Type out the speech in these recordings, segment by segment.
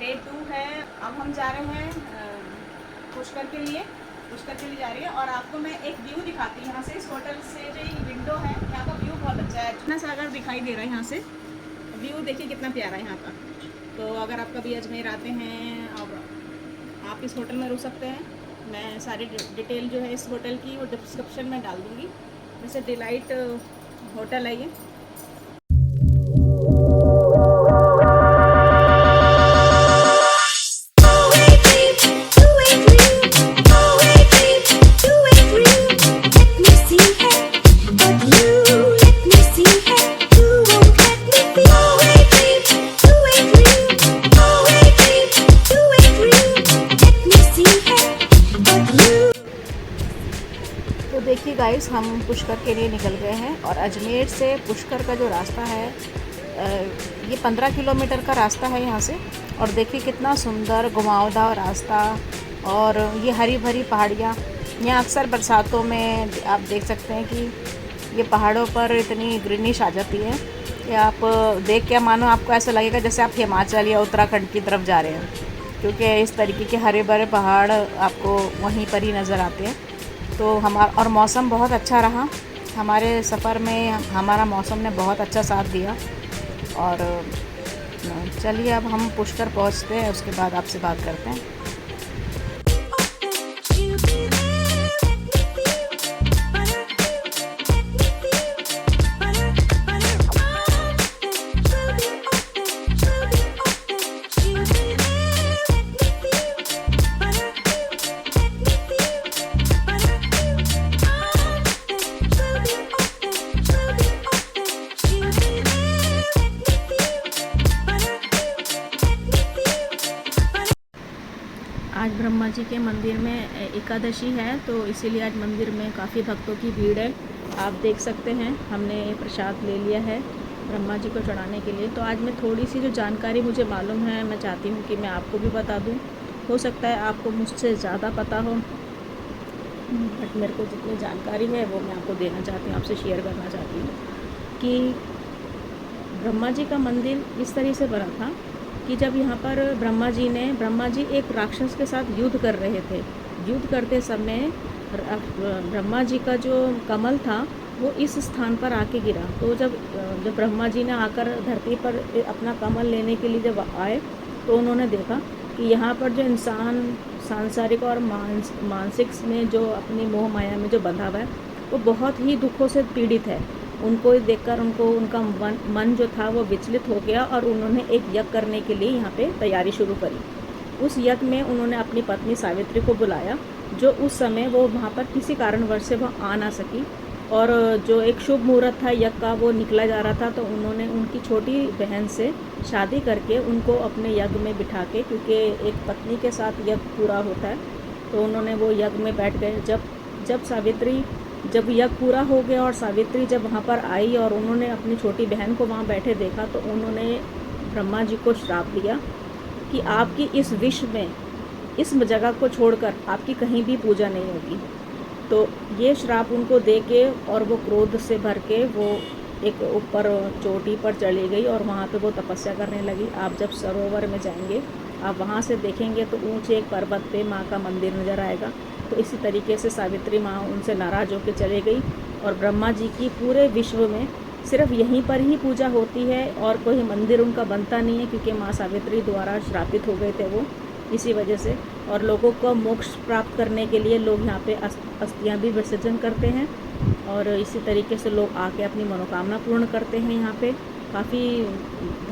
Day 2 है। अब हम जा रहे हैं पुष्कर के लिए जा रही है। और आपको मैं एक व्यू दिखाती हूँ यहाँ से। इस होटल से जो ये विंडो है, यहाँ का व्यू बहुत अच्छा है। इतना सागर दिखाई दे रहा है यहाँ से। व्यू देखिए कितना प्यारा है यहाँ का। तो अगर आप कभी अजमेर आते हैं और आप इस होटल में रुक सकते हैं। मैं सारी डिटेल जो है इस होटल की वो डिस्क्रिप्शन में डाल दूँगी। वैसे डिलाइट होटल है ये। तो देखिए गाइस, हम पुष्कर के लिए निकल गए हैं और अजमेर से पुष्कर का जो रास्ता है ये 15 किलोमीटर का रास्ता है यहाँ से। और देखिए कितना सुंदर घुमावदार रास्ता और ये हरी भरी पहाड़ियाँ। यहाँ अक्सर बरसातों में आप देख सकते हैं कि ये पहाड़ों पर इतनी ग्रीनिश आ जाती है कि आप देख के मानो आपको ऐसा लगेगा जैसे आप हिमाचल या उत्तराखंड की तरफ जा रहे हैं, क्योंकि इस तरीके के हरे भरे पहाड़ आपको वहीं पर ही नज़र आते हैं। तो और मौसम बहुत अच्छा रहा हमारे सफ़र में। हमारा मौसम ने बहुत अच्छा साथ दिया। और चलिए अब हम पुष्कर पहुंचते हैं, उसके बाद आपसे बात करते हैं। आज ब्रह्मा जी के मंदिर में एकादशी है, तो इसीलिए आज मंदिर में काफ़ी भक्तों की भीड़ है। आप देख सकते हैं हमने प्रसाद ले लिया है ब्रह्मा जी को चढ़ाने के लिए। तो आज मैं थोड़ी सी जो जानकारी मुझे मालूम है मैं चाहती हूँ कि मैं आपको भी बता दूँ। हो सकता है आपको मुझसे ज़्यादा पता हो, बट मेरे को जितनी जानकारी है वो मैं आपको देना चाहती हूँ, आपसे शेयर करना चाहती हूँ कि ब्रह्मा जी का मंदिर इस तरह से बना था कि जब यहाँ पर ब्रह्मा जी एक राक्षस के साथ युद्ध कर रहे थे। युद्ध करते समय ब्रह्मा जी का जो कमल था वो इस स्थान पर आके गिरा। तो जब ब्रह्मा जी ने आकर धरती पर अपना कमल लेने के लिए जब आए तो उन्होंने देखा कि यहाँ पर जो इंसान सांसारिक और मानसिक में जो अपनी मोह माया में जो बंधा हुआ है वो बहुत ही दुखों से पीड़ित है। उनको देखकर उनका मन जो था वो विचलित हो गया और उन्होंने एक यज्ञ करने के लिए यहाँ पे तैयारी शुरू करी। उस यज्ञ में उन्होंने अपनी पत्नी सावित्री को बुलाया, जो उस समय वो वहाँ पर किसी कारणवश से वह आ ना सकी। और जो एक शुभ मुहूर्त था यज्ञ का वो निकला जा रहा था, तो उन्होंने उनकी छोटी बहन से शादी करके उनको अपने यज्ञ में बिठा के, क्योंकि एक पत्नी के साथ यज्ञ पूरा होता है, तो उन्होंने वो यज्ञ में बैठ गए। जब यज्ञ पूरा हो गया और सावित्री जब वहाँ पर आई और उन्होंने अपनी छोटी बहन को वहाँ बैठे देखा, तो उन्होंने ब्रह्मा जी को श्राप दिया कि आपकी इस विश्व में इस जगह को छोड़कर आपकी कहीं भी पूजा नहीं होगी। तो ये श्राप उनको दे के और वो क्रोध से भर के वो एक ऊपर चोटी पर चली गई और वहाँ पे वो तपस्या करने लगी। आप जब सरोवर में जाएंगे आप वहाँ से देखेंगे तो ऊंचे एक पर्वत पे माँ का मंदिर नज़र आएगा। तो इसी तरीके से सावित्री माँ उनसे नाराज़ होकर चले गई और ब्रह्मा जी की पूरे विश्व में सिर्फ यहीं पर ही पूजा होती है और कोई मंदिर उनका बनता नहीं है, क्योंकि माँ सावित्री द्वारा श्रापित हो गए थे वो इसी वजह से। और लोगों को मोक्ष प्राप्त करने के लिए लोग यहाँ पे अस्थियाँ भी विसर्जन करते हैं और इसी तरीके से लोग आके अपनी मनोकामना पूर्ण करते हैं। यहाँ पे काफ़ी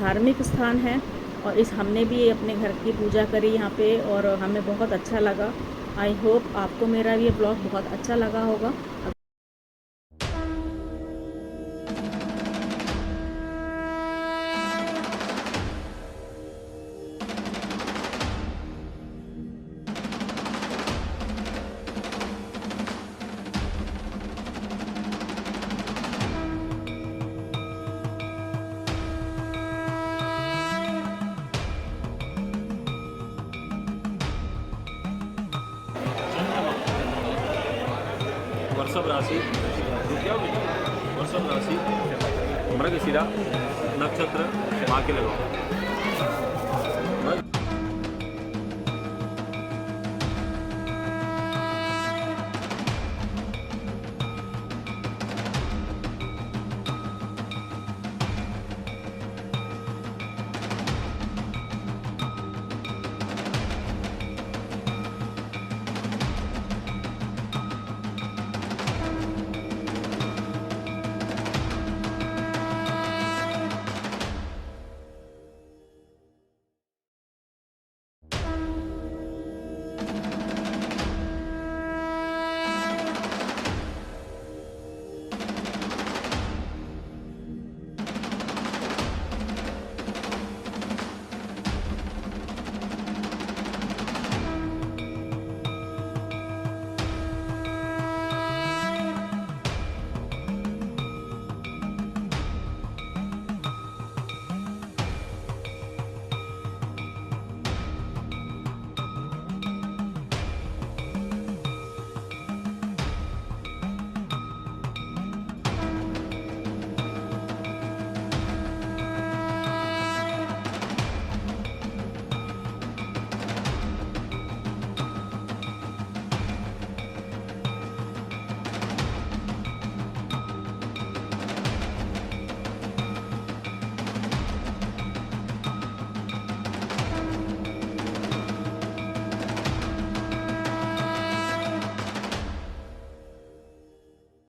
धार्मिक स्थान है और हमने भी अपने घर की पूजा करी यहाँ पे और हमें बहुत अच्छा लगा। आई होप आपको मेरा ये ब्लॉग बहुत अच्छा लगा होगा। वृषभ राशि वृषभ राशि मृगशिरा नक्षत्र माँ के लगाओ।